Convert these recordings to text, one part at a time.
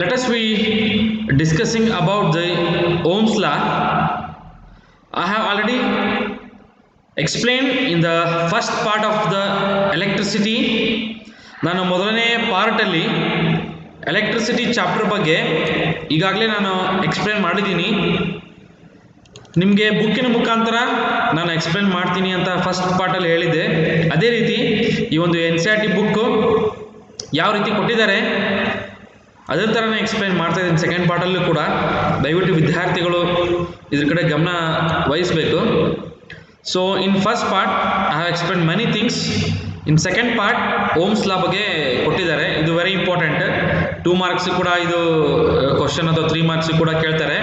Let us be discussing about the Ohm's law. I have already explained in the first part of the electricity. ನಾನು ಮೊದಲನೇ ಪಾರ್ಟಲ್ಲಿ electricity chapter ಬಗ್ಗೆ ಈಗಾಗಲೇ ನಾನು explain ಮಾಡಿದ್ದೀನಿ. ನಿಮಗೆ ಬುಕ್ಕಿನ ಮುಖಾಂತರ ನಾನು ಎಕ್ಸ್ಪ್ಲೇನ್ ಮಾಡ್ತೀನಿ ಅಂತ ಫಸ್ಟ್ ಪಾರ್ಟಲ್ಲಿ ಹೇಳಿದ್ದೆ. ಅದೇ ರೀತಿ ಈ ಒಂದು NCERT ಬುಕ್ಕು ಯಾವ ರೀತಿ ಕೊಟ್ಟಿದ್ದಾರೆ ಅದೇ ಥರನೇ ಎಕ್ಸ್ಪ್ಲೇನ್ ಮಾಡ್ತಾ ಇದ್ದೀನಿ ಸೆಕೆಂಡ್ ಪಾರ್ಟಲ್ಲೂ ಕೂಡ. ದಯವಿಟ್ಟು ವಿದ್ಯಾರ್ಥಿಗಳು ಇದ್ರ ಕಡೆ ಗಮನ ವಹಿಸಬೇಕು. So in first part I have explain many things. In second part Ohm's law ಬಗ್ಗೆ ಕೊಟ್ಟಿದ್ದಾರೆ. ಇದು ವೆರಿ ಇಂಪಾರ್ಟೆಂಟ್. 2 ಮಾರ್ಕ್ಸ್ ಕೂಡ ಇದು ಕ್ವಶನ್ ಅಥವಾ 3 ಮಾರ್ಕ್ಸ್ ಕೂಡ ಕೇಳ್ತಾರೆ.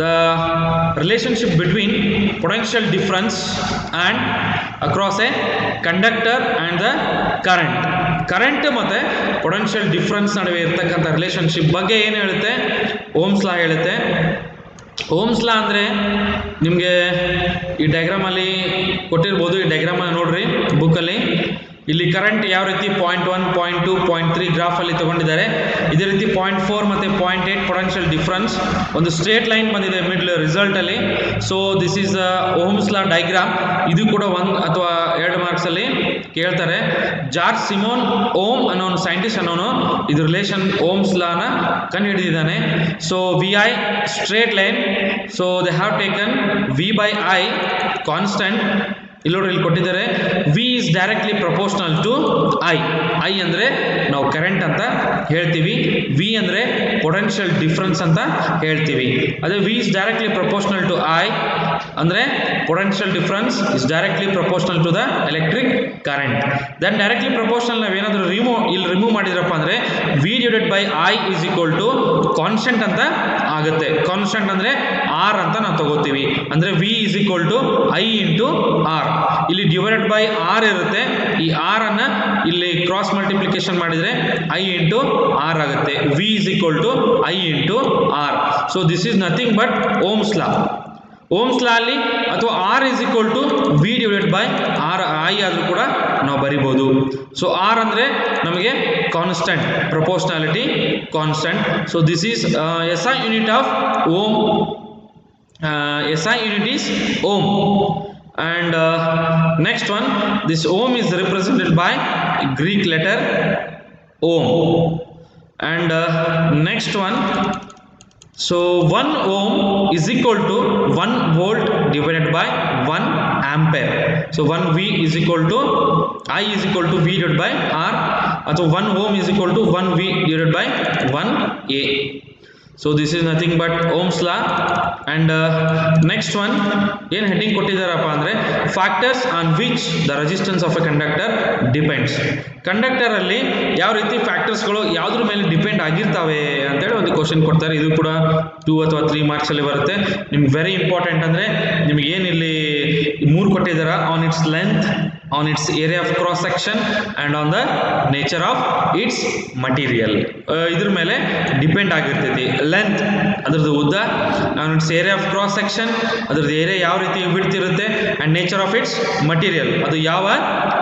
The relationship between potential difference and across A conductor and the current. Current ಮತ್ತು potential difference ನಡುವೆ ಇರ್ತಕ್ಕಂಥ ರಿಲೇಷನ್ಶಿಪ್ ಬಗ್ಗೆ ಏನು ಹೇಳುತ್ತೆ ಓಮ್ಸ್ ಲಾ ಹೇಳುತ್ತೆ. ಓಮ್ಸ್ ಲಾ ಅಂದರೆ ನಿಮಗೆ ಈ ಡಯಾಗ್ರಾಮಲ್ಲಿ ಕೊಟ್ಟಿರ್ಬೋದು. ಈ ಡಯಾಗ್ರಾಮಲ್ಲಿ ನೋಡ್ರಿ ಬುಕ್ಕಲ್ಲಿ. ಇಲ್ಲಿ ಕರೆಂಟ್ ಯಾವ ರೀತಿ 0.1, 0.2, 0.3 ಗ್ರಾಫಲ್ಲಿ ತೊಗೊಂಡಿದ್ದಾರೆ. ಇದೇ ರೀತಿ 0.4 ಮತ್ತು 0.8 ಪೊಟೆನ್ಷಿಯಲ್ ಡಿಫ್ರೆನ್ಸ್. ಒಂದು ಸ್ಟ್ರೇಟ್ ಲೈನ್ ಬಂದಿದೆ ಮಿಡ್ಲ್ ರಿಸಲ್ಟಲ್ಲಿ. So this is Ohm's law diagram. ಇದು ಕೂಡ 1 ಅಥವಾ 2 ಮಾರ್ಕ್ಸಲ್ಲಿ ಕೇಳ್ತಾರೆ. ಜಾರ್ಜ್ ಸಿಮೋನ್ ಓಮ್ ಅನ್ನೋ ಒಂದು ಸೈಂಟಿಸ್ಟ್ ಅನ್ನೋನು ಇದು ರಿಲೇಷನ್ ಓಮ್ಸ್ ಲಾನ ಕಂಡು ಹಿಡಿದಿದ್ದಾನೆ. So VI straight line. So they have taken V/I constant. ಇಲ್ಲಿ ನೋಡ್ರಿ ಇಲ್ಲಿ ಕೊಟ್ಟಿದ್ದಾರೆ. V is directly proportional to I ಅಂದರೆ ನಾವು ಕರೆಂಟ್ ಅಂತ ಹೇಳ್ತೀವಿ. V ಅಂದರೆ ಪೊಟೆನ್ಷಿಯಲ್ ಡಿಫ್ರೆನ್ಸ್ ಅಂತ ಹೇಳ್ತೀವಿ. ಅದೇ V is directly proportional to I ಅಂದರೆ potential difference is directly proportional to the electric current. Then directly proportional ನಾವೇನಾದರೂ ರಿಮೂವ್ ಮಾಡಿದ್ರಪ್ಪ ಅಂದರೆ V/I is equal to constant ಅಂತ ಆಗುತ್ತೆ. ಕಾನ್ಸ್ಟೆಂಟ್ ಅಂದರೆ R ಅಂತ ನಾವು ತಗೋತೀವಿ. ಅಂದರೆ V is equal to I into R. ಇಲ್ಲಿ ಡಿವೈಡೆಡ್ ಬೈ R ಇರುತ್ತೆ. ಈ R ಅನ್ನ ಇಲ್ಲಿ ಕ್ರಾಸ್ ಮಲ್ಟಿಪ್ಲಿಕೇಶನ್ ಮಾಡಿದರೆ I ಇಂಟು R ಆಗುತ್ತೆ. V is equal to I into R. So this is nothing but Ohm's law. Ohm's law ಅಲ್ಲಿ ಅಥವಾ R is equal to V/R I ಆದರೂ ಕೂಡ ನಾವು ಬರಿಬೋದು. ಸೊ R ಅಂದರೆ ನಮಗೆ constant, proportionality constant. So this is SI unit of ohm. SI unit is ohm. And next one, this ohm is represented by Greek letter ohm. And next one, so 1 ohm is equal to 1 volt divided by 1 ampere. So 1 V is equal to I is equal to V divided by R. So 1 ohm is equal to 1 V divided by 1 A. So this is nothing but Ohm's law. And next one ಏನು heading ಕೊಟ್ಟಿದ್ದಾರಪ್ಪ ಅಂದರೆ factors on which the resistance of a conductor depends. ಕಂಡಕ್ಟರಲ್ಲಿ ಯಾವ ರೀತಿ ಫ್ಯಾಕ್ಟರ್ಸ್ಗಳು ಯಾವುದ್ರ ಮೇಲೆ depend ಆಗಿರ್ತವೆ ಅಂತೇಳಿ ಒಂದು ಕ್ವಶನ್ ಕೊಡ್ತಾರೆ. ಇದು ಕೂಡ 2 ಅಥವಾ 3 ಮಾರ್ಕ್ಸಲ್ಲಿ ಬರುತ್ತೆ. ನಿಮ್ಗೆ ವೆರಿ ಇಂಪಾರ್ಟೆಂಟ್ ಅಂದರೆ ನಿಮ್ಗೆ ಏನಿಲ್ಲಿ 3 ಕೊಟ್ಟಿದ್ದಾರೆ. On its length, on its area of cross section and on the nature of its material. ಇದ್ರ ಮೇಲೆ ಡಿಪೆಂಡ್ ಆಗಿರ್ತೈತಿ. ಲೆಂತ್ ಅದರದ್ದು ಉದ್ದ, on its area of cross section ಅದರದ್ದು ಏರಿಯಾ ಯಾವ ರೀತಿ ಬಿಡ್ತಿರುತ್ತೆ, and nature of its material ಅದು ಯಾವ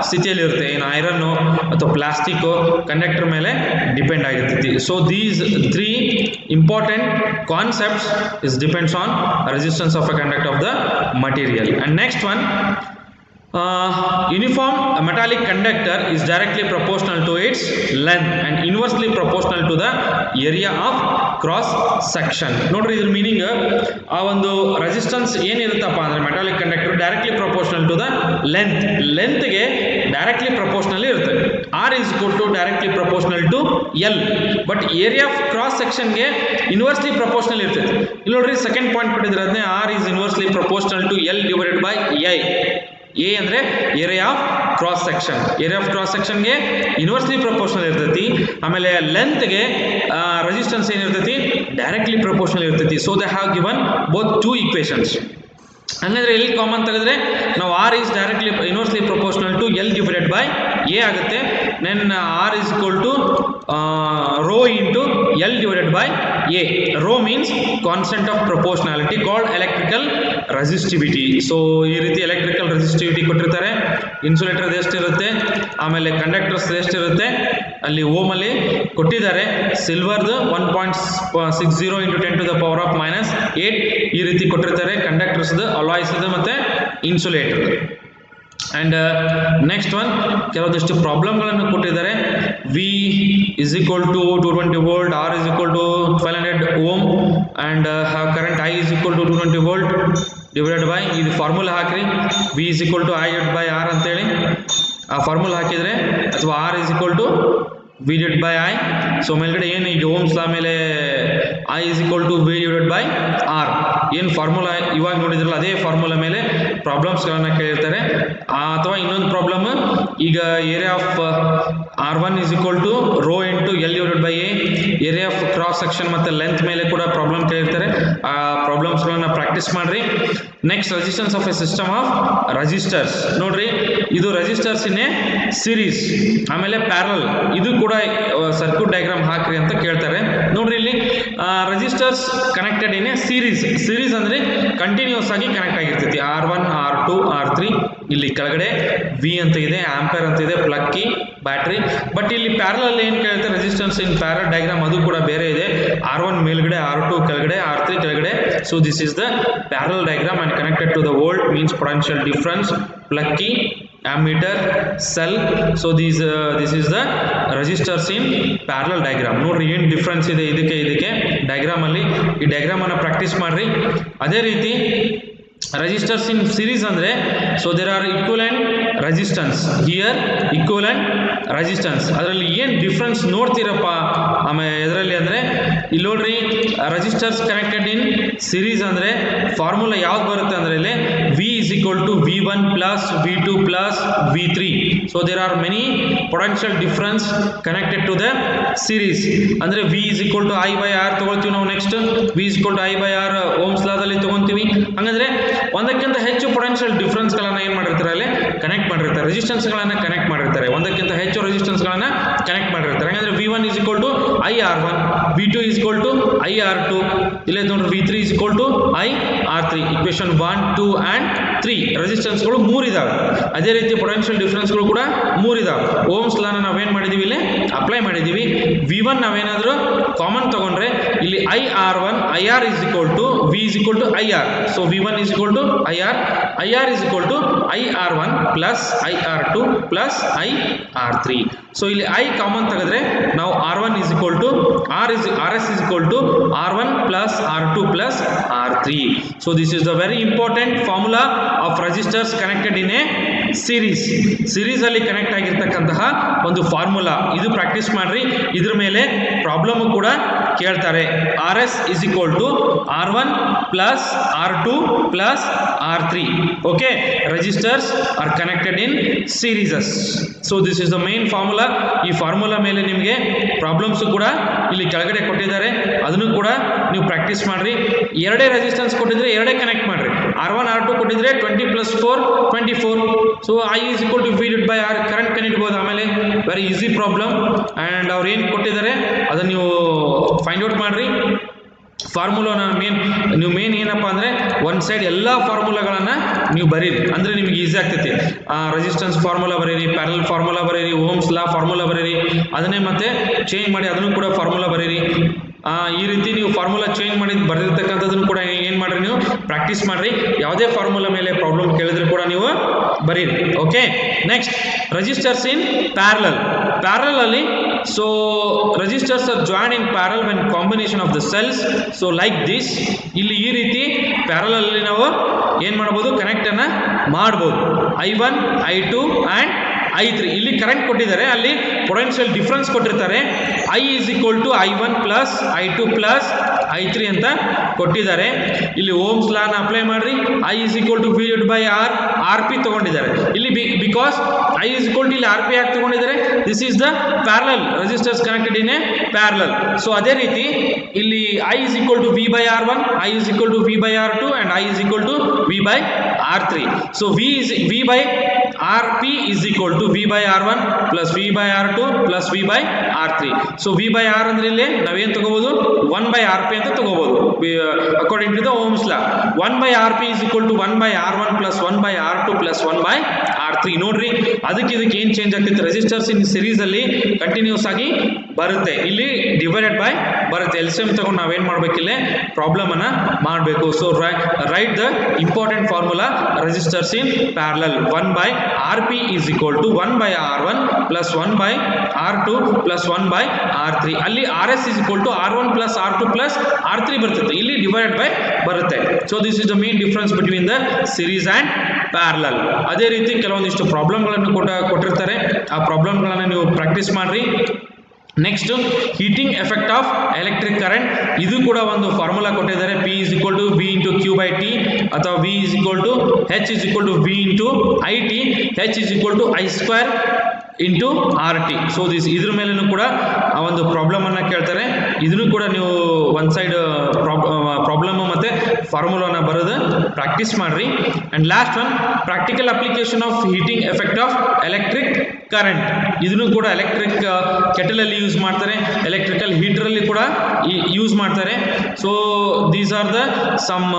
ಸ್ಥಿತಿಯಲ್ಲಿ ಇರುತ್ತೆ, ಏನು ಐರನ್ನು ಅಥವಾ ಪ್ಲಾಸ್ಟಿಕ್ಕು ಕಂಡಕ್ಟರ್ ಮೇಲೆ ಡಿಪೆಂಡ್ ಆಗಿರ್ತೈತಿ. So these 3 important concepts is depends on resistance of a conductor of the material. And next one, uniform metallic conductor is directly proportional to its length and inversely proportional to the area of cross section. ನೋಡ್ರಿ ಇದ್ರ meaning, ಆ ಒಂದು resistance ಏನಿರುತ್ತಪ್ಪ ಅಂದರೆ metallic conductor directly proportional to the ಲೆಂತ್ಗೆ directly proportional ಇರುತ್ತೆ. R is equal to directly proportional to L. But area of cross ಸೆಕ್ಷನ್ಗೆ inversely proportional ಇರ್ತೈತೆ. ಇಲ್ಲಿ ನೋಡ್ರಿ ಸೆಕೆಂಡ್ ಪಾಯಿಂಟ್ ಕೊಟ್ಟಿದ್ರೆ ಅದನ್ನೇ R is inversely proportional to L divided by I. A ಅಂದರೆ area of cross section. Area of cross ಸೆಕ್ಷನ್ಗೆ inversely proportional ಇರ್ತೈತಿ. ಆಮೇಲೆ ಲೆಂತ್ಗೆ ರೆಸಿಸ್ಟೆನ್ಸ್ ಏನಿರ್ತೈತಿ ಡೈರೆಕ್ಟ್ಲಿ ಪ್ರಪೋರ್ಷನಲ್ ಇರ್ತೈತಿ. So they have given both 2 equations. ಹಂಗಂದ್ರೆ ಎಲ್ಲಿ ಕಾಮನ್ ತೆಗೆದ್ರೆ ನಾವು R is directly inversely proportional to L divided by A ಆಗುತ್ತೆ. Then R is equal to rho into L divided by A. Rho means constant of proportionality called electrical resistivity. So ಈ ರೀತಿ electrical resistivity ಕೊಟ್ಟಿರ್ತಾರೆ. Insulator ಎಷ್ಟಿರುತ್ತೆ, ಆಮೇಲೆ conductors ಎಷ್ಟಿರುತ್ತೆ, ಅಲ್ಲಿ ohm ಅಲ್ಲಿ ಕೊಟ್ಟಿದ್ದಾರೆ. ಸಿಲ್ವರ್ದು 1.60 into 10 to the power of -8 ಈ ರೀತಿ ಕೊಟ್ಟಿರ್ತಾರೆ. ಕಂಡಕ್ಟರ್ಸ್ದು, ಅಲಾಯ್ಸ್ದು ಮತ್ತು ಇನ್ಸುಲೇಟರ್ದು. ಆ್ಯಂಡ್ ನೆಕ್ಸ್ಟ್ ಒನ್ ಕೆಲವೊಂದಿಷ್ಟು ಪ್ರಾಬ್ಲಮ್ಗಳನ್ನು ಕೊಟ್ಟಿದ್ದಾರೆ. V is equal to 220 volt, R is equal to 1200 ohm, and current I is equal to 220 volt divided by ಇದು ಫಾರ್ಮುಲಾ ಹಾಕಿರಿ. V is equal to I by R ಅಂತೇಳಿ ಆ ಫಾರ್ಮುಲಾ ಹಾಕಿದರೆ, ಅಥವಾ R is equal to V divide by I. So ಮೇಲ್ಗಡೆ ಏನು ಈಗ Ohm's law ಮೇಲೆ I is equal to V divide by R ಏನು ಫಾರ್ಮುಲಾ ಇವಾಗ ನೋಡಿದ್ರಲ್ಲ ಅದೇ ಫಾರ್ಮುಲಾ ಮೇಲೆ ಪ್ರಾಬ್ಲಮ್ಸ್ಗಳನ್ನು ಕೇಳಿರ್ತಾರೆ. ಅಥವಾ ಇನ್ನೊಂದು ಪ್ರಾಬ್ಲಮ್, ಈಗ area of R1 is equal to rho into L divided by A, area of cross section ಮತ್ತು ಲೆಂತ್ ಮೇಲೆ ಕೂಡ ಪ್ರಾಬ್ಲಮ್ ಕೇಳಿರ್ತಾರೆ. ಆ ಪ್ರಾಬ್ಲಮ್ಸ್ಗಳನ್ನು ಪ್ರಾಕ್ಟೀಸ್ ಮಾಡಿರಿ. Next resistance of a system of resistors. ನೋಡ್ರಿ, ಇದು ರೆಸಿಸ್ಟರ್ಸ್ ಇನ್ ಎ ಸೀರೀಸ್, ಆಮೇಲೆ ಪ್ಯಾರಲ್, ಇದು ಕೂಡ ಸರ್ಕ್ಯೂಟ್ ಡಯಾಗ್ರಾಮ್ ಹಾಕ್ರಿ ಅಂತ ಕೇಳ್ತಾರೆ. ನೋಡ್ರಿ, ಇಲ್ಲಿ resistors connected in a series. Series ಅಂದ್ರೆ ಕಂಟಿನ್ಯೂಸ್ ಆಗಿ ಕನೆಕ್ಟ್ ಆಗಿರ್ತೈತಿ. R1 R2 R3 ಇಲ್ಲಿ ಕೆಳಗಡೆ ವಿ ಅಂತ ಇದೆ, ಆಂಪೇರ್ ಅಂತ ಇದೆ, ಪ್ಲಗ್ ಕೀ, ಬ್ಯಾಟ್ರಿ. ಬಟ್ ಇಲ್ಲಿ ಪ್ಯಾರಲಲ್ ಏನು ಕೇಳ್ತಾರೆ, ರೆಸಿಸ್ಟೆನ್ಸ್ ಇನ್ ಪ್ಯಾರಲ್ ಡಯಾಗ್ರಾಮ್ ಅದು ಕೂಡ ಬೇರೆ ಇದೆ. R1 ಮೇಲ್ಗಡೆ, R2 ಕೆಳಗಡೆ, R3 ಕೆಳಗಡೆ. So this is the parallel diagram and connected to the volt means potential difference, plug key, ammeter, cell. So this is the resistors in parallel diagram. ನೋಡ್ರಿ ಏನು difference ಇದೆ ಇದಕ್ಕೆ ಡಯಾಗ್ರಾಮ್ ಅಲ್ಲಿ. ಈ diagram ಅನ್ನು practice ಮಾಡ್ರಿ. ಅದೇ ರೀತಿ resistors in series ಅಂದ್ರೆ, so there are equivalent resistance here, equivalent resistance. ಅದರಲ್ಲಿ ಏನು ಡಿಫ್ರೆನ್ಸ್ ನೋಡ್ತೀರಪ್ಪ ಆಮೇಲೆ ಇದರಲ್ಲಿ ಅಂದರೆ, ಇಲ್ಲಿ ನೋಡ್ರಿ resistors connected in series ಅಂದರೆ ಫಾರ್ಮುಲಾ ಯಾವ್ದು ಬರುತ್ತೆ ಅಂದರೆ ಇಲ್ಲಿ V is equal to V1 plus V2 plus V3. so there are many potential difference connected to the series. ಅಂದರೆ V is equal to I by R ತಗೊಳ್ತೀವಿ ನಾವು. Next V is equal to I by R Ohm's ಲಾದಲ್ಲಿ ತಗೊಂತೀವಿ. ಹಂಗಂದ್ರೆ ಒಂದಕ್ಕಿಂತ ಹೆಚ್ಚು potential ಡಿಫರೆನ್ಸ್ಗಳನ್ನು ಏನು ಮಾಡಿರ್ತಾರೆ, ಅಲ್ಲಿ ಕನೆಕ್ಟ್ ಮಾಡಿರ್ತಾರೆ, ರೆಸಿಸ್ಟೆನ್ಸ್ಗಳನ್ನು ಕನೆಕ್ಟ್ ಮಾಡಿರ್ತಾರೆ, ಒಂದಕ್ಕಿಂತ ಹೆಚ್ಚು ರೆಸಿಸ್ಟೆನ್ಸ್ಗಳನ್ನು ಕನೆಕ್ಟ್ ಮಾಡಿರ್ತಾರೆ. ಹಾಗಾದ್ರೆ V1 is equal to IR1, V2 is equal to IR2, ಇಲ್ಲೇ ನೋಡ್ರಿ V3 is equal to IR3. Equation 1, 2 and 3 ರೆಸಿಸ್ಟೆನ್ಸ್ಗಳು 3 ಇದಾವೆ. ಅದೇ ರೀತಿ ಪೊಟೆನ್ಷಿಯಲ್ ಡಿಫರೆನ್ಸ್ಗಳು ಕೂಡ 3 ಇದಾವೆ. ಓಮ್ಸ್ ಲಾನ ನಾವೇನು ಮಾಡಿದೀವಿ, ಇಲ್ಲಿ ಅಪ್ಲೈ ಮಾಡಿದೀವಿ. V1 ನಾವೇನಾದರೂ ಕಾಮನ್ ತಗೊಂಡ್ರೆ ಇಲ್ಲಿ IR1 IR is equal to V is equal to IR. so V1 is equal to IR, IR is equal to IR1 plus IR2 plus IR3. so ಇಲ್ಲಿ I ಕಾಮನ್ ತೆಗೆದ್ರೆ ನಾವು R1 is equal to RS is equal to R1 plus R2 plus R3. so this is the very important formula of resistors connected in a series. Series ಅಲ್ಲಿ connect ಆಗಿರ್ತಕ್ಕಂತಹ ಒಂದು formula ಇದು practice ಮಾಡ್ರಿ. ಇದ್ರ ಮೇಲೆ problem ಕೂಡ ಕೇಳ್ತಾರೆ. RS is equal to R1 plus R2 plus R3. okay, resistors are connected in series. so this is the main formula. ಈ formula ಮೇಲೆ ನಿಮಗೆ ಪ್ರಾಬ್ಲಮ್ಸ್ ಕೂಡ ಇಲ್ಲಿ ಕೆಳಗಡೆ ಕೊಟ್ಟಿದ್ದಾರೆ, ಅದನ್ನು ಕೂಡ ನೀವು ಪ್ರಾಕ್ಟೀಸ್ ಮಾಡ್ರಿ. ಎರಡೇ ರೆಸಿಸ್ಟೆನ್ಸ್ ಕೊಟ್ಟಿದ್ರೆ ಎರಡೇ ಕನೆಕ್ಟ್ ಮಾಡ್ರಿ. R1 R2 ಕೊಟ್ಟಿದ್ರೆ 20 plus 4 24. so I is equal to V divided by R current ಕಂಡಿಡ್ಬೋದು. ಆಮೇಲೆ ವೆರಿ ಈಸಿ ಪ್ರಾಬ್ಲಮ್. ಆ್ಯಂಡ್ ಅವ್ರು ಏನು ಕೊಟ್ಟಿದ್ದಾರೆ ಅದನ್ನು ನೀವು ಫೈಂಡ್ ಔಟ್ ಮಾಡ್ರಿ. ಫಾರ್ಮುಲಾನ ನೀವು ಮೇನ್ ಏನಪ್ಪ ಅಂದರೆ ಒಂದು ಸೈಡ್ ಎಲ್ಲ ಫಾರ್ಮುಲಾಗಳನ್ನು ನೀವು ಬರೀರಿ, ಅಂದರೆ ನಿಮಗೆ ಈಸಿ ಆಗ್ತೈತಿ. ರೆಸಿಸ್ಟೆನ್ಸ್ ಫಾರ್ಮುಲಾ ಬರೀರಿ, ಪ್ಯಾರಲ್ ಫಾರ್ಮುಲಾ ಬರೀರಿ, ಓಮ್ಸ್ ಲಾ ಫಾರ್ಮುಲಾ ಬರೀರಿ, ಅದನ್ನೇ ಮತ್ತೆ ಚೇಂಜ್ ಮಾಡಿ ಅದನ್ನು ಕೂಡ ಫಾರ್ಮುಲಾ ಬರೀರಿ. ಈ ರೀತಿ ನೀವು ಫಾರ್ಮುಲಾ ಚೇಂಜ್ ಮಾಡಿ ಬರೆದಿರ್ತಕ್ಕಂಥದ್ದನ್ನು ಕೂಡ ಏನು ಮಾಡಿರಿ, ನೀವು ಪ್ರಾಕ್ಟೀಸ್ ಮಾಡಿರಿ. ಯಾವುದೇ ಫಾರ್ಮುಲಾ ಮೇಲೆ ಪ್ರಾಬ್ಲಮ್ ಕೇಳಿದ್ರು ಕೂಡ ನೀವು ಬರೀರಿ. Okay, next resistors in parallel. Parallel ಅಲ್ಲಿ so resistors are join in parallel when combination of the cells. So like this, ಇಲ್ಲಿ ಈ ರೀತಿ ಪ್ಯಾರಲಲ್ ಅಲ್ಲಿ ನಾವು ಏನು ಮಾಡ್ಬೋದು, ಕನೆಕ್ಟನ್ನು ಮಾಡ್ಬೋದು. I1 I2 ಆ್ಯಂಡ್ I3 ಇಲ್ಲಿ ಕರೆಂಟ್ ಕೊಟ್ಟಿದ್ದಾರೆ, ಅಲ್ಲಿ ಪೊಟೆನ್ಷಿಯಲ್ ಡಿಫರೆನ್ಸ್ ಕೊಟ್ಟಿರ್ತಾರೆ. I is equal to I1 plus I2 plus I3 ಅಂತ ಕೊಟ್ಟಿದ್ದಾರೆ. ಇಲ್ಲಿ ಓಮ್ಸ್ ಲಾನ ಅಪ್ಲೈ ಮಾಡ್ರಿ. I is equal to V divided by R, RP ತಗೊಂಡಿದ್ದಾರೆ ಇಲ್ಲಿ. Because I is equal to ಇಲ್ಲಿ RP ಯಾಕೆ ತಗೊಂಡಿದ್ದಾರೆ, this is the parallel resistors connected in A parallel. So ಅದೇ ರೀತಿ ಇಲ್ಲಿ I is equal to V by R1, I is equal to V by R2 and I is equal to V by R3. so V by Rp is equal to V by R1 plus V by R2 plus V by R3. So V by R ಅಂದ್ರೆ ಇಲ್ಲಿ ನಾವೇನು ತಗೋಬಹುದು 1 by Rp ಅಂತ ತಗೋಬಹುದು according to the Ohm's law. 1 by Rp is equal to 1 by R1 plus 1 by R2 plus 1 by R3. ನೋಡ್ರಿ ಅದಕ್ಕೆ ಇದಕ್ಕೆ ಏನು ಚೇಂಜ್ ಆಗ್ತಿತ್ತು, ರೆಸಿಸ್ಟರ್ಸ್ ಇನ್ ಸೀರೀಸ್ ಅಲ್ಲಿ ಕಂಟಿನ್ಯೂಸ್ ಆಗಿ ಬರುತ್ತೆ, ಇಲ್ಲಿ ಡಿವೈಡೆಡ್ ಬೈ ಬರುತ್ತೆ. LCM ತಗೊಂಡು ನಾವೇನ್ ಮಾಡ್ಬೇಕು, ಇಲ್ಲಿ ಪ್ರಾಬ್ಲಮ್ ಅನ್ನ ಮಾಡಬೇಕು. So right the important formula resistors in parallel. 1 by Rp is equal to 1 by R1 plus 1 by R2 plus 1 by R3. ಅಲ್ಲಿ RS is equal to R1 plus R2 plus R3 ಬರ್ತದೆ, ಇಲ್ಲಿ divided by ಬರುತ್ತೆ. So this is the main difference between the series and parallel. ಅದೇ ರೀತಿ ಕೆಲವೊಂದಿಷ್ಟು ಪ್ರಾಬ್ಲಮ್ಗಳನ್ನು ಕೊಟ್ಟಿರ್ತಾರೆ, ಆ ಪ್ರಾಬ್ಲಮ್ಗಳನ್ನು ನೀವು ಪ್ರಾಕ್ಟೀಸ್ ಮಾಡ್ರಿ. Next heating effect of electric current, ಇದು ಕೂಡ ಒಂದು ಫಾರ್ಮುಲಾ ಕೊಟ್ಟಿದ್ದಾರೆ. P is equal to V into Q by T ಅಥವಾ V is equal to H is equal to V into IT, H is equal to I square into RT. So ಇದ್ರ ಮೇಲೂ ಕೂಡ ಆ ಒಂದು ಪ್ರಾಬ್ಲಮ್ ಅನ್ನ ಕೇಳ್ತಾರೆ. ಇದನ್ನು ಕೂಡ ನೀವು ಒನ್ ಸೈಡ್ ಪ್ರಾಬ್ಲಮ್ ಮತ್ತೆ ಫಾರ್ಮುಲಾನ ಬರೋದು ಪ್ರಾಕ್ಟೀಸ್ ಮಾಡ್ರಿ. And last one practical application of heating effect of electric current. ಇದನ್ನು ಕೂಡ ಎಲೆಕ್ಟ್ರಿಕ್ ಕೆಟಲ್ ಅಲ್ಲಿ ಯೂಸ್ ಮಾಡ್ತಾರೆ, ಎಲೆಕ್ಟ್ರಿಕಲ್ ಹೀಟರ್ ಅಲ್ಲಿ ಕೂಡ ಯೂಸ್ ಮಾಡ್ತಾರೆ. So these are the some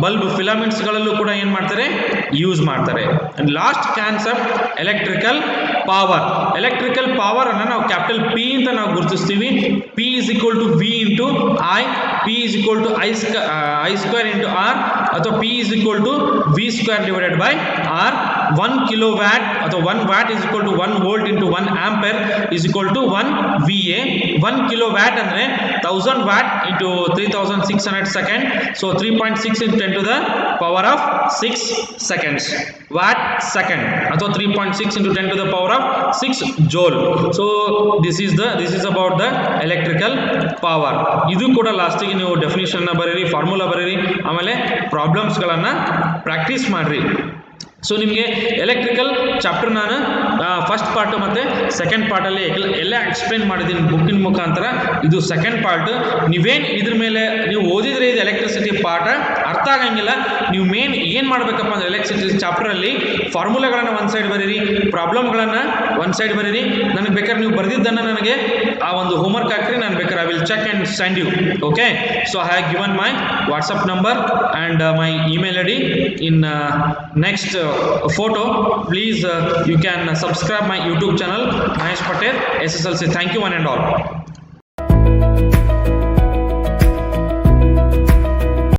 bulb filaments ಗಳಲ್ಲೂ ಕೂಡ ಏನ್ ಮಾಡ್ತಾರೆ, ಯೂಸ್ ಮಾಡ್ತಾರೆ. And last concept electrical power. Electrical power ಅನ್ನ ನಾವು ಕ್ಯಾಪಿಟಲ್ P ಅಂತ ನಾವು ಗುರುತಿಸ್ತೀವಿ. P is equal to V into I, P is equal to I square into R ಅಥವಾ P is equal to V square divided by R. 1 kilowatt ಅಥವಾ 1 watt is equal to 1 volt into 1 ampere is equal to 1 VA. 1 kilowatt ಅಂದ್ರೆ 1000 watt into 3600 second. So 3.6 into 10 to the power of 6 seconds. Watt second ಅಥವಾ 3.6 into 10 to the power of 6 joule. So this is about the electrical power. ಇದು ಕೂಡ ಲಾಸ್ಟಿಗೆ ನೀವು definition ಬರೀರಿ, formula ಬರೀರಿ, ಆಮೇಲೆ problems ಗಳನ್ನ ಪ್ರಾಕ್ಟೀಸ್ ಮಾಡ್ರಿ. ಸೊ ನಿಮಗೆ ಎಲೆಕ್ಟ್ರಿಕಲ್ ಚಾಪ್ಟರ್ ನಾನು ಫಸ್ಟ್ ಪಾರ್ಟ್ ಮತ್ತು ಸೆಕೆಂಡ್ ಪಾರ್ಟಲ್ಲಿ ಎಲ್ಲ ಎಕ್ಸ್ಪ್ಲೇನ್ ಮಾಡಿದ್ದೀನಿ ಬುಕ್ಕಿನ ಮುಖಾಂತರ. ಇದು ಸೆಕೆಂಡ್ ಪಾರ್ಟ್. ನೀವೇನು ಇದ್ರ ಮೇಲೆ ನೀವು ಓದಿದ್ರೆ ಇದು ಎಲೆಕ್ಟ್ರಿಸಿಟಿ ಪಾರ್ಟ್ ಅರ್ಥ ಆಗಂಗಿಲ್ಲ. ನೀವು ಮೇನ್ ಏನು ಮಾಡಬೇಕಪ್ಪ ಅಂದರೆ ಎಲೆಕ್ಟ್ರಿಸಿಟಿ ಚಾಪ್ಟರಲ್ಲಿ ಫಾರ್ಮುಲಾಗಳನ್ನು ಒಂದು ಸೈಡ್ ಬರೀರಿ, ಪ್ರಾಬ್ಲಮ್ಗಳನ್ನು ಒಂದು ಸೈಡ್ ಬರೀರಿ. ನನಗೆ ಬೇಕಾದ್ರೆ ನೀವು ಬರೆದಿದ್ದನ್ನು ನನಗೆ ಆ ಒಂದು ಹೋಮ್ವರ್ಕ್ ಹಾಕ್ರಿ, ನಾನು ಬೇಕಾದ್ರೆ I will check and send you. Okay, so I have given my WhatsApp number and my email I D in next photo. Please you can subscribe my YouTube channel Mahesh Patel SSLC. Thank you one and all.